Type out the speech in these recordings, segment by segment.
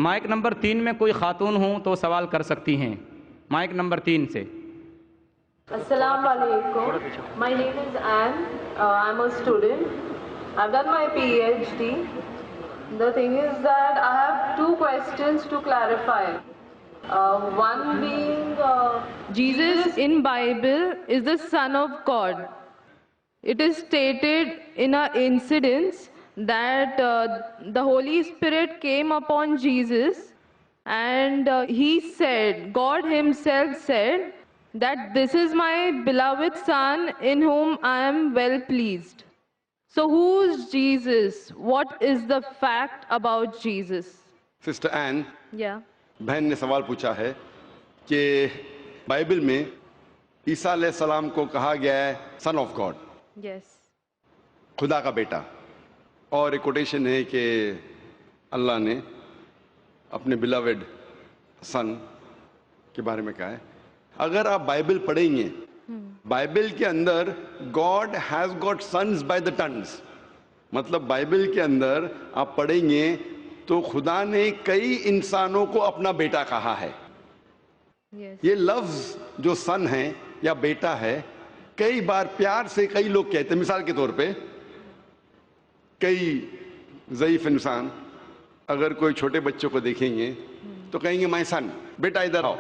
Mic number 3 میں کوئی خاتون ہوں تو سوال کر سکتی ہیں، مائک نمبر 3 سے۔ Assalamu alaikum. My name is Anne. I'm a student. I've done my PhD. The thing is that I have two questions to clarify. One being, Jesus in Bible is the Son of God. It is stated in an incident that the Holy Spirit came upon Jesus, and he said, God himself said, that this is my beloved Son in whom I am well pleased. So who's Jesus? What is the fact about Jesus? Sister Ann, Yeah. بہن نے سوال پوچھا ہے کہ Bible میں عیسیٰ علیہ السلام کو کہا گیا ہے سن آف گاڈ، Yes. خدا کا بیٹا، اور ایک کوٹیشن ہے کہ اللہ نے اپنے بلاوڈ سن کے بارے میں کہا ہے۔ اگر آپ بائبل پڑھیں گے، بائبل کے اندر God has got sons by the tons, مطلب بائبل کے اندر آپ پڑھیں گے تو خدا نے کئی انسانوں کو اپنا بیٹا کہا ہے۔ Yes. یہ لفظ جو سن ہے یا بیٹا ہے، کئی بار پیار سے کئی لوگ کہتے ہیں۔ مثال کے طور پہ کئی ضعیف انسان اگر کوئی چھوٹے بچوں کو دیکھیں گے تو کہیں گے مائی سن، بیٹا ادھر آؤ۔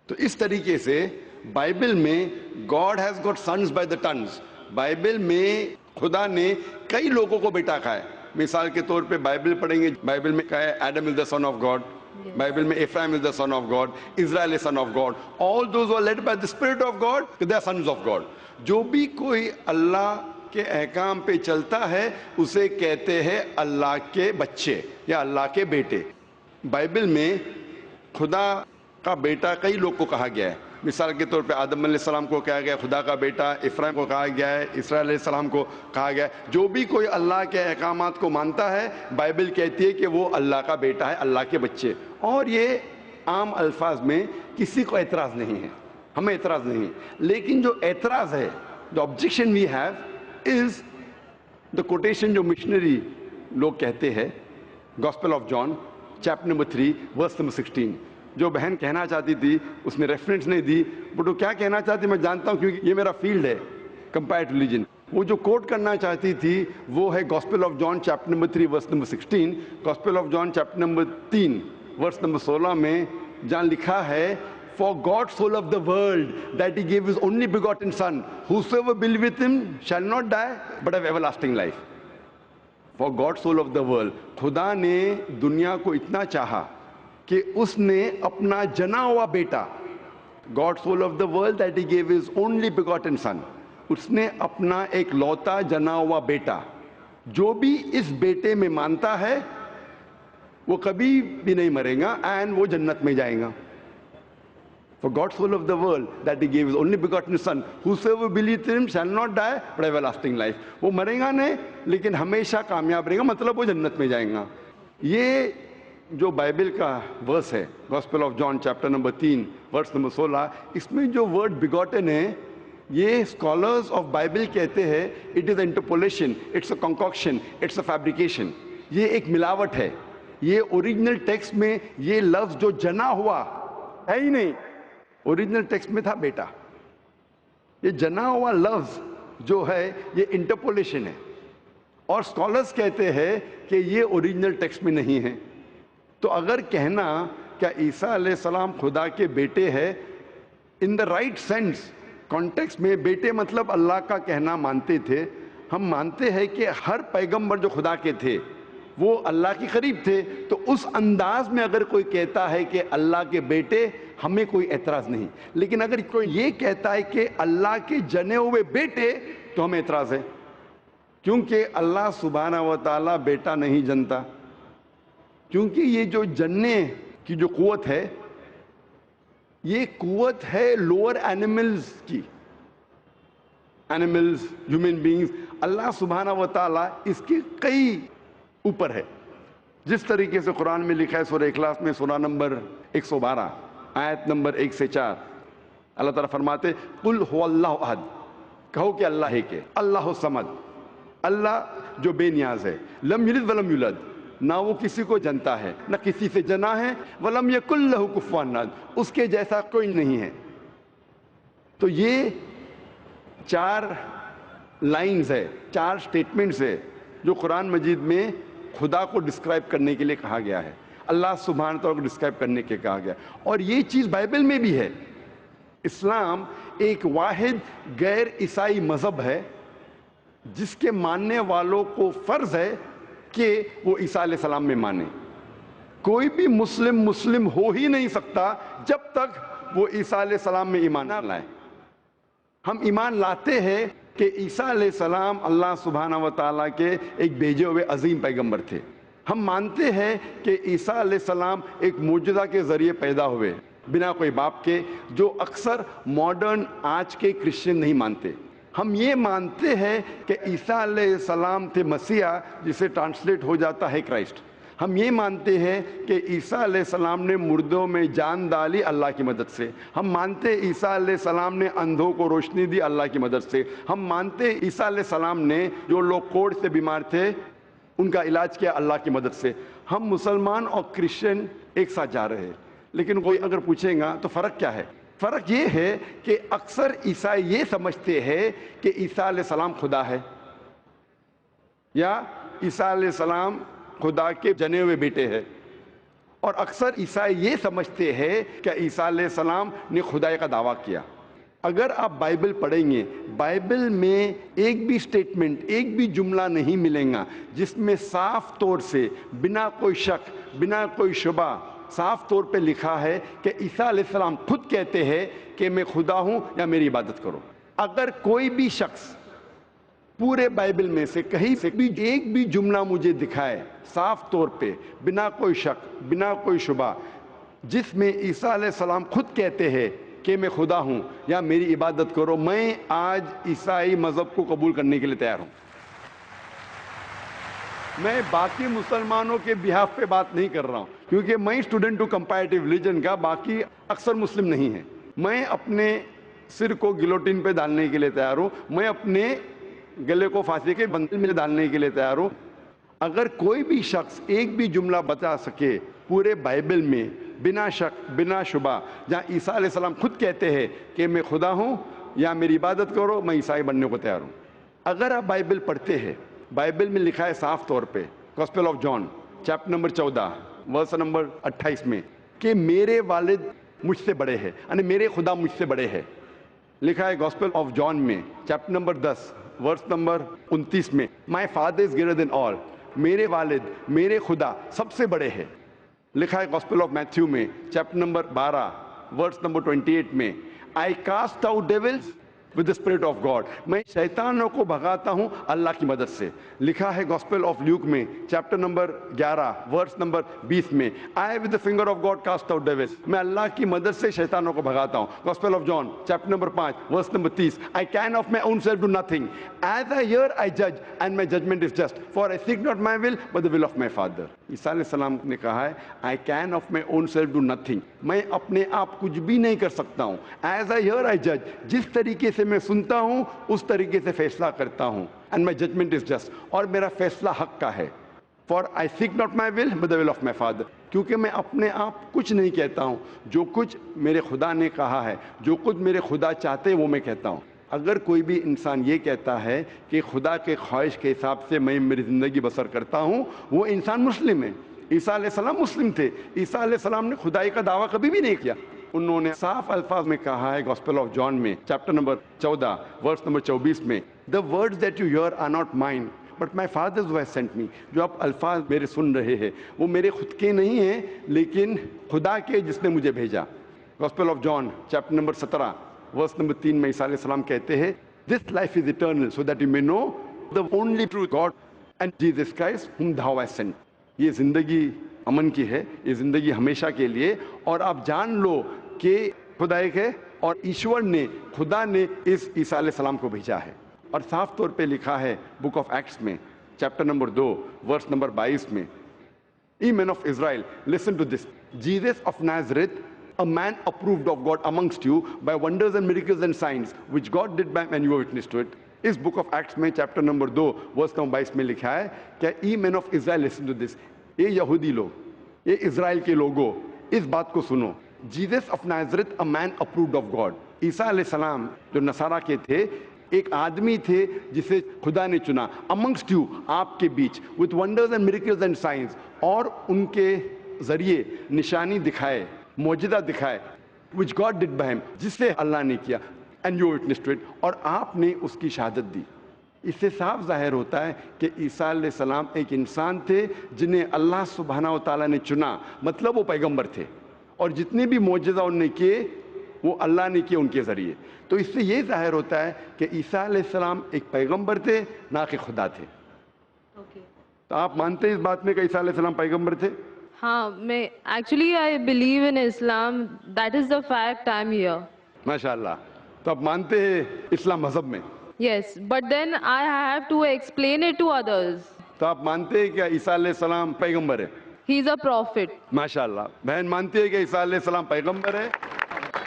تو اس طریقے سے بائبل میں God has got sons by the tons, Bible میں خدا نے کئی لوگوں کو بیٹا کہا ہے۔ مثال کے طور پہ بائبل پڑھیں گے، بائبل میں کہا ہے Adam is the son of God, Bible میں Ephraim is the son of God, Israel is son of God, all those who are led by the spirit of God they are sons of God. جو بھی کوئی اللہ کے احکام پہ چلتا ہے اسے کہتے ہیں اللہ کے بچے یا اللہ کے بیٹے۔ بائبل میں خدا کا بیٹا کئی لوگ کو کہا گیا ہے۔ مثال کے طور پہ آدم علیہ السلام کو کہا گیا خدا کا بیٹا، افرایم کو کہا گیا ہے، اسرائیل علیہ السلام کو کہا گیا ہے۔ جو بھی کوئی اللہ کے احکامات کو مانتا ہے بائبل کہتی ہے کہ وہ اللہ کا بیٹا ہے، اللہ کے بچے۔ اور یہ عام الفاظ میں کسی کو اعتراض نہیں ہے، ہمیں اعتراض نہیں ہے۔ لیکن جو اعتراض ہے، جو objection we have is the quotation جو مشنری لوگ کہتے ہیں، Gospel of John chapter number 3 verse number 16۔ جو بہن کہنا چاہتی تھی اس نے ریفرنس نہیں دی، بٹ وہ کیا کہنا چاہتی میں جانتا ہوں کیونکہ یہ میرا فیلڈ ہے، کمپیئرڈ ریلیجن۔ وہ جو کوٹ کرنا چاہتی تھی وہ ہے gospel of John chapter number 3 verse number 16۔ Gospel of John chapter number 3 verse number 16 میں جہاں لکھا ہے For God so loved the world that he gave his only begotten son, whosoever believeth with him shall not die but have everlasting life. For God so loved the world. خدا نے دنیا کو اتنا چاہا کہ اس نے اپنا جنا ہوا بیٹا، God so loved the world that he gave his only begotten son. اس نے اپنا ایک لوتا جنا ہوا بیٹا، جو بھی اس بیٹے میں مانتا ہے وہ کبھی بھی نہیں مرے گا اینڈ وہ جنت میں جائے گا۔ For God so loved the world that he gave his only begotten son, whosoever believeth in him shall not die but have everlasting life. وہ مرے گا نہیں لیکن ہمیشہ کامیاب رہے گا، مطلب وہ جنت میں جائیں گا۔ یہ جو بائبل کا ورس ہے gospel of John chapter number 3 verse number 16، اس میں جو ورڈ بیگوٹن ہے یہ اسکالرز آف بائبل کہتے ہیں it is interpolation, it's a concoction, it's a fabrication. یہ ایک ملاوٹ ہے۔ یہ اوریجنل ٹیکسٹ میں یہ لفظ جو جنا ہوا ہے ہی نہیں، اوریجنل ٹیکسٹ میں تھا بیٹا۔ یہ جنا ہوا لفظ جو ہے یہ انٹرپولیشن ہے، اور اسکالرز کہتے ہیں کہ یہ اوریجنل ٹیکسٹ میں نہیں ہے۔ تو اگر کہنا کیا عیسیٰ علیہ السلام خدا کے بیٹے ہے ان دا رائٹ سینس کانٹیکسٹ میں، بیٹے مطلب اللہ کا کہنا مانتے تھے۔ ہم مانتے ہیں کہ ہر پیغمبر جو خدا کے تھے وہ اللہ کے قریب تھے، تو اس انداز میں اگر کوئی کہتا ہے کہ اللہ کے بیٹے، ہمیں کوئی اعتراض نہیں۔ لیکن اگر کوئی یہ کہتا ہے کہ اللہ کے جنے ہوئے بیٹے، تو ہمیں اعتراض ہے، کیونکہ اللہ سبحانہ و تعالیٰ بیٹا نہیں جنتا۔ کیونکہ یہ جو جننے کی جو قوت ہے یہ قوت ہے لوور اینیملز کی، اینیملز، ہیومن بینگز۔ اللہ سبحانہ و تعالیٰ اس کے کئی اوپر ہے، جس طریقے سے قرآن میں لکھا ہے سورہ اخلاص میں سورہ نمبر 112 آیت نمبر 1 سے 4، اللہ تعالیٰ فرماتے قل هو اللہ احد، کہو کہ اللہ ہے کہ اللہ الصمد، اللہ جو بے نیاز ہے، لم یلد ولم یولد، نہ وہ کسی کو جنتا ہے نہ کسی سے جنا ہے، ولم یکن لہ کفوا احد، اس کے جیسا کوئی نہیں ہے۔ تو یہ 4 لائنز ہے، 4 سٹیٹمنٹس ہے جو قرآن مجید میں خدا کو ڈسکرائب کرنے کے لیے کہا گیا ہے، اللہ سبحانہ تعالیٰ کو ڈسکرائب کرنے کے کہا گیا، اور یہ چیز بائبل میں بھی ہے۔ اسلام ایک واحد غیر عیسائی مذہب ہے جس کے ماننے والوں کو فرض ہے کہ وہ عیسیٰ علیہ السلام میں مانے۔ کوئی بھی مسلم ہو ہی نہیں سکتا جب تک وہ عیسیٰ علیہ السلام میں ایمان نہ لائے۔ ہم ایمان لاتے ہیں کہ عیسیٰ علیہ السلام اللہ سبحانہ و تعالیٰ کے ایک بھیجے ہوئے عظیم پیغمبر تھے۔ ہم مانتے ہیں کہ عیسیٰ علیہ السلام ایک معجزہ کے ذریعے پیدا ہوئے بنا کوئی باپ کے، جو اکثر ماڈرن آج کے کرسچن نہیں مانتے۔ ہم یہ مانتے ہیں کہ عیسیٰ علیہ السلام تھے مسیح، جسے ٹرانسلیٹ ہو جاتا ہے کرائسٹ۔ ہم یہ مانتے ہیں کہ عیسیٰ علیہ السلام نے مردوں میں جان ڈالی اللہ کی مدد سے۔ ہم مانتے ہیں عیسیٰ علیہ السلام نے اندھوں کو روشنی دی اللہ کی مدد سے۔ ہم مانتے ہیں عیسیٰ علیہ السلام نے جو لوگ کوڑھ سے بیمار تھے ان کا علاج کیا اللہ کی مدد سے۔ ہم مسلمان اور کرسچن ایک ساتھ جا رہے ہیں، لیکن کوئی اگر پوچھے گا تو فرق کیا ہے؟ فرق یہ ہے کہ اکثر عیسائی یہ سمجھتے ہیں کہ عیسیٰ علیہ السلام خدا ہے، یا عیسیٰ علیہ السلام خدا کے جنے ہوئے بیٹے ہیں، اور اکثر عیسائی یہ سمجھتے ہیں کہ عیسیٰ علیہ السلام نے خدائی کا دعویٰ کیا۔ اگر آپ بائبل پڑھیں گے، بائبل میں ایک بھی سٹیٹمنٹ، ایک بھی جملہ نہیں ملے گا جس میں صاف طور سے بنا کوئی شک، بنا کوئی شبہ صاف طور پہ لکھا ہے کہ عیسیٰ علیہ السلام خود کہتے ہیں کہ میں خدا ہوں یا میری عبادت کرو۔ اگر کوئی بھی شخص پورے بائبل میں سے کہیں سے بھی ایک بھی جملہ مجھے دکھائے صاف طور پہ بنا کوئی شک، بنا کوئی شبہ، جس میں عیسیٰ علیہ السلام خود کہتے ہیں کہ میں خدا ہوں یا میری عبادت کرو، میں آج عیسائی مذہب کو قبول کرنے کے لیے تیار ہوں۔ میں باقی مسلمانوں کے بہاف پہ بات نہیں کر رہا ہوں، کیونکہ میں اسٹوڈنٹ ہوں کمپیریٹیو ریلیجن کا، باقی اکثر مسلم نہیں ہیں۔ میں اپنے سر کو گلوٹین پہ ڈالنے کے لیے تیار ہوں، میں اپنے گلے کو پھانسی کے بندل میں ڈالنے کے لیے تیار ہوں۔ اگر کوئی بھی شخص ایک بھی جملہ بتا سکے پورے بائبل میں بنا شک، بنا شبہ، جہاں عیسیٰ علیہ السلام خود کہتے ہیں کہ میں خدا ہوں یا میری عبادت کرو، میں عیسائی بننے کو تیار ہوں۔ اگر آپ بائبل پڑھتے ہیں، بائبل میں لکھا ہے صاف طور پہ، Gospel of John chapter number 14 verse number 28 میں، کہ میرے والد مجھ سے بڑے ہیں، یعنی میرے خدا مجھ سے بڑے ہیں۔ لکھا ہے گاسپل آف جان میں چیپٹر نمبر 10 ورس نمبر 29 میں، my father is greater than آل، میرے والد، میرے خدا سب سے بڑے ہیں۔ لکھا ہے گاسپل آف میتھیو میں چیپٹر نمبر 12 ورس نمبر 28 میں، I cast out devils with the spirit of God، میں شیطانوں کو بھگاتا ہوں اللہ کی مدد سے۔ لکھا ہے گاسپل آف لیوک میں چیپٹر نمبر 11 ورس نمبر 20 میں، I with the finger of God cast out devils، میں اللہ کی مدد سے شیطانوں کو بھگاتا ہوں۔ Gospel of John chapter number 5 verse number 30، I can of my own self do nothing، as I hear I judge and my judgment is just، for I seek not my will but the will of my Father۔ عیسیٰ علیہ السلام نے کہا ہے I can of my own self do nothing، میں اپنے آپ کچھ بھی نہیں کر سکتا ہوں، as I hear I judge، جس طریقے سے میں سنتا ہوں اس طریقے سے فیصلہ کرتا ہوں، and my judgment is just، اور میرا فیصلہ حق کا ہے، for I seek not my will but the will of my Father، کیونکہ میں اپنے آپ کچھ نہیں کہتا ہوں، جو کچھ میرے خدا نے کہا ہے، جو کچھ میرے خدا چاہتے ہیں وہ میں کہتا ہوں۔ اگر کوئی بھی انسان یہ کہتا ہے کہ خدا کے خواہش کے حساب سے میں میری زندگی بسر کرتا ہوں، وہ انسان مسلم ہے۔ عیسیٰ علیہ السلام مسلم تھے، عیسیٰ علیہ السلام نے خدائی کا دعویٰ کبھی بھی نہیں کیا۔ انہوں نے صاف الفاظ میں کہا ہے گاسپل آف جان میں چیپٹر نمبر 14 ورس نمبر 24 میں، the words that you hear are not mine but my Father who has sent me، جو آپ الفاظ میرے سن رہے ہیں وہ میرے خود کے نہیں ہیں لیکن خدا کے جس نے مجھے بھیجا۔ Gospel of John chapter number 17 verse number 3 میں عیسیٰ علیہ السلام کہتے ہیں this life is eternal so that you may know the only true God and Jesus Christ whom thou hast sent۔ یہ زندگی امن کی ہے، یہ زندگی ہمیشہ کے لیے، اور آپ جان لو کہ خدا ایک ہے اور ایشور نے، خدا نے اس عیسیٰ علیہ السلام کو بھیجا ہے۔ اور صاف طور پہ لکھا ہے بک آف ایکٹس میں چیپٹر نمبر 2 ورس نمبر 22 میں، Ye men of Israel, listen to this, Jesus of Nazareth, a man approved of God amongst you by wonders and miracles and signs which God did by and you were witness to it۔ اس book of Acts میں chapter number 2 verse number 22 میں لکھا ہے کہ ای مین of Israel listen to this, یہ یہودی لوگ, یہ اسرائیل کے لوگوں, اس بات کو سنو. Jesus of Nazareth, a man approved of God. عیسیٰ علیہ السلام جو نصارہ کے تھے, ایک آدمی تھے جسے خدا نے چنا, amongst you, آپ کے بیچ, with wonders and miracles and signs, اور ان کے ذریعے نشانی دکھائے, معجزہ دکھائے, which God did by him, جس سے اللہ نے کیا, and you witnessed to it, اور آپ نے اس کی شہادت دی. اس سے صاف ظاہر ہوتا ہے کہ عیسیٰ علیہ السلام ایک انسان تھے جنہیں اللہ سبحانہ و تعالیٰ نے چنا, مطلب وہ پیغمبر تھے, اور جتنے بھی معجزہ انہوں نے کیے وہ اللہ نے کیے ان کے ذریعے. تو اس سے یہ ظاہر ہوتا ہے کہ عیسیٰ علیہ السلام ایک پیغمبر تھے, نہ کہ خدا تھے. تو آپ مانتے ہیں اس بات میں کہ عیسیٰ علیہ السلام پیغمبر تھے؟ ہاں, میں actually I believe in Islam, that is the fact, I am here. ماشاء اللہ. تو آپ مانتے ہیں اسلام مذہب میں؟ Yes, but then I have to explain it to others. تو آپ مانتے ہیں کہ عیسیٰ علیہ السلام پیغمبر ہے؟ ہی از اے پروفٹ. ماشاء اللہ. بہن مانتی ہے کہ عیسیٰ علیہ السلام پیغمبر ہے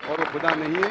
اور وہ خدا نہیں ہے,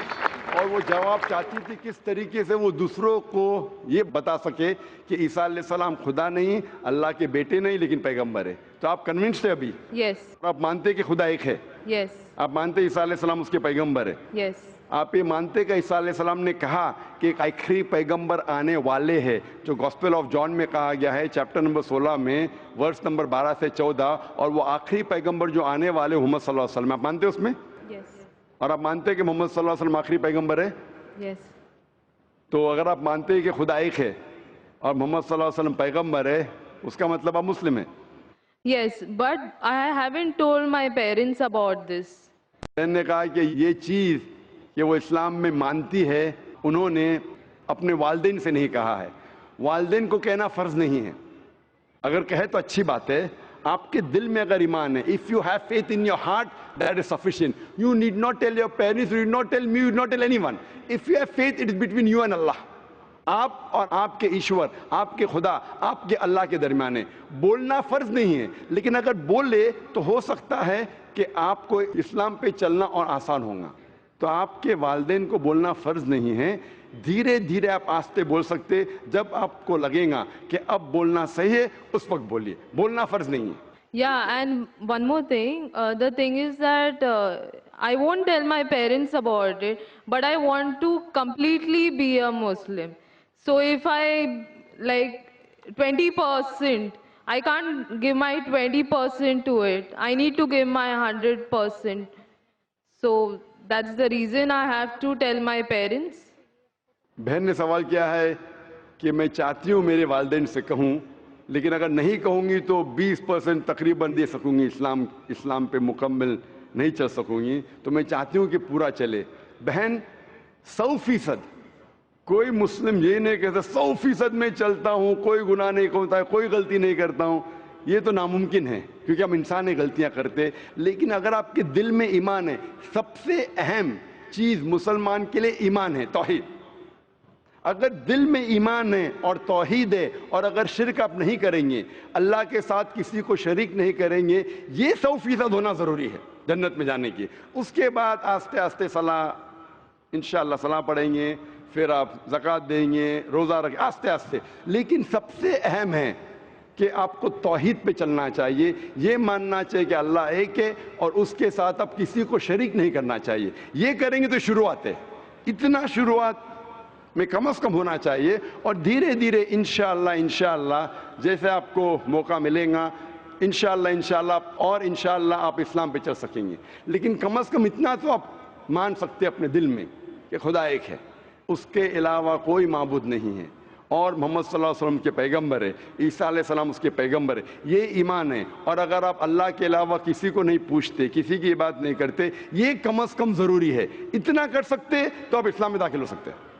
اور وہ جواب چاہتی تھی کس طریقے سے وہ دوسروں کو یہ بتا سکے کہ عیسیٰ علیہ السلام خدا نہیں, اللہ کے بیٹے نہیں, لیکن پیغمبر ہے. تو آپ کنونسڈ ہے ابھی؟ یس. آپ مانتے کہ خدا ایک ہے؟ یس. آپ مانتے عیسیٰ علیہ السلام اس کے پیغمبر ہے؟ یس. آپ یہ مانتے کہ عیسیٰ علیہ السلام نے کہا کہ ایک آخری پیغمبر آنے والے ہیں, جو گاسپل آف جان میں کہا گیا ہے چیپٹر نمبر 16 میں ورس نمبر 12 سے 14, اور وہ آخری پیغمبر جو آنے والے محمد صلی اللہ علیہ وسلم, آپ مانتے اس میں؟ یس. اور آپ مانتے ہیں کہ محمد صلی اللہ علیہ وسلم آخری پیغمبر ہے؟ یس. تو اگر آپ مانتے ہیں کہ خدا ایک ہے اور محمد صلی اللہ علیہ وسلم پیغمبر ہے, اس کا مطلب آپ مسلم ہیں. Yes, but I haven't told my parents about this. میں نے کہا کہ یہ چیز کہ وہ اسلام میں مانتی ہے, انہوں نے اپنے والدین سے نہیں کہا ہے. والدین کو کہنا فرض نہیں ہے, اگر کہے تو اچھی بات ہے. آپ کے دل میں اگر ایمان ہے, if you have faith in your heart, that is sufficient. You need not tell your parents, you need not tell me, you need not tell anyone. If you have faith, it is between you and Allah. آپ اور آپ کے ایشور, آپ کے خدا, آپ کے اللہ کے درمیان ہے. بولنا فرض نہیں ہے, لیکن اگر بولے تو ہو سکتا ہے کہ آپ کو اسلام پہ چلنا اور آسان ہوگا. تو آپ کے والدین کو بولنا فرض نہیں ہے, دھیرے دھیرے آپ آستے بول سکتے. جب آپ کو لگے گا کہ اب بولنا صحیح ہے, اس وقت بولیے, بولنا فرض نہیں ہے. Yeah, and one more thing, the thing is that I won't tell my parents about it, but I want to completely be a Muslim. So if I like 20%, I can't give my 20% to it. I need to give my 100%. So that's the reason I have to tell my parents. بہن نے سوال کیا ہے کہ میں چاہتی ہوں میرے والدین سے کہوں, لیکن اگر نہیں کہوں گی تو 20% تقریباً دے سکوں گی, اسلام پہ مکمل نہیں چل سکوں گی. تو میں چاہتی ہوں کہ پورا چلے. بہن 100%, کوئی مسلم یہ نہیں کہتا 100% میں چلتا ہوں, کوئی گناہ نہیں کرتا ہے, کوئی غلطی نہیں کرتا ہوں. یہ تو ناممکن ہے, کیونکہ ہم انسان ہیں, غلطیاں کرتے. لیکن اگر آپ کے دل میں ایمان ہے, سب سے اہم چیز مسلمان کے لیے ایمان ہے, توحید. اگر دل میں ایمان ہے اور توحید ہے, اور اگر شرک آپ نہیں کریں گے, اللہ کے ساتھ کسی کو شریک نہیں کریں گے, یہ 100% ہونا ضروری ہے جنت میں جانے کی. اس کے بعد آستے آستے صلاح, انشاءاللہ صلاح پڑھیں گے, پھر آپ زکوٰۃ دیں گے, روزہ رکھیں, آستے آستے. لیکن سب سے اہم ہے کہ آپ کو توحید پہ چلنا چاہیے, یہ ماننا چاہیے کہ اللہ ایک ہے, اور اس کے ساتھ آپ کسی کو شریک نہیں کرنا چاہیے. یہ کریں گے تو شروعات ہے, اتنا شروعات میں کم از کم ہونا چاہیے. اور دھیرے دھیرے انشاءاللہ جیسے آپ کو موقع ملے گا, انشاءاللہ اور انشاءاللہ آپ اسلام پہ چل سکیں گے. لیکن کم از کم اتنا تو آپ مان سکتے اپنے دل میں کہ خدا ایک ہے, اس کے علاوہ کوئی معبود نہیں ہے, اور محمد صلی اللہ علیہ وسلم کے پیغمبر ہے, عیسیٰ علیہ السلام اس کے پیغمبر ہے. یہ ایمان ہے. اور اگر آپ اللہ کے علاوہ کسی کو نہیں پوچھتے, کسی کی بات نہیں کرتے, یہ کم از کم ضروری ہے. اتنا کر سکتے تو آپ اسلام میں داخل ہو سکتے ہیں.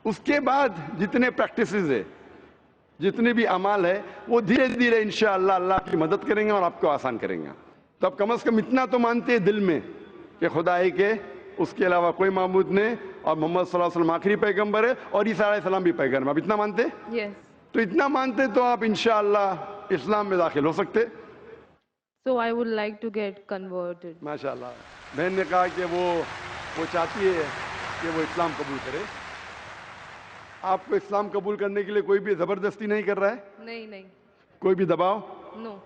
اس کے بعد جتنے پریکٹسز ہے, جتنے بھی اعمال ہے, وہ دھیرے دھیرے انشاءاللہ اللہ کی مدد کریں گے اور آپ کو آسان کریں گے. تو آپ کم از کم اتنا تو مانتے ہیں دل میں کہ خدا ایک ہے, اس کے علاوہ کوئی معبود نہیں, اور محمد صلی اللہ علیہ وسلم آخری پیغمبر ہے, اور عیسیٰ علیہ السلام بھی پیغمبر ہے. آپ اتنا مانتے؟ Yes. تو اتنا مانتے تو آپ انشاءاللہ اسلام میں داخل ہو سکتے. So I would like to get converted. ماشاءاللہ. بہن نے کہا کہ وہ چاہتی ہے کہ وہ اسلام قبول کرے. آپ کو اسلام قبول کرنے کے لیے کوئی بھی زبردستی نہیں کر رہا ہے؟ نہیں. کوئی بھی دباؤ No.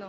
No.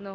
No.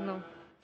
No.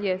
Yes.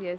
Yes.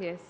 Yes.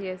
Yes.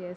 Yes.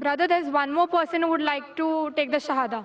Brother, there's one more person who would like to take the Shahada.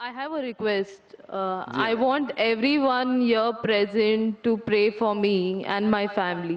I have a request. I want everyone here present to pray for me and my family.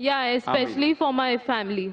Yeah, especially for my family.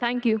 Thank you.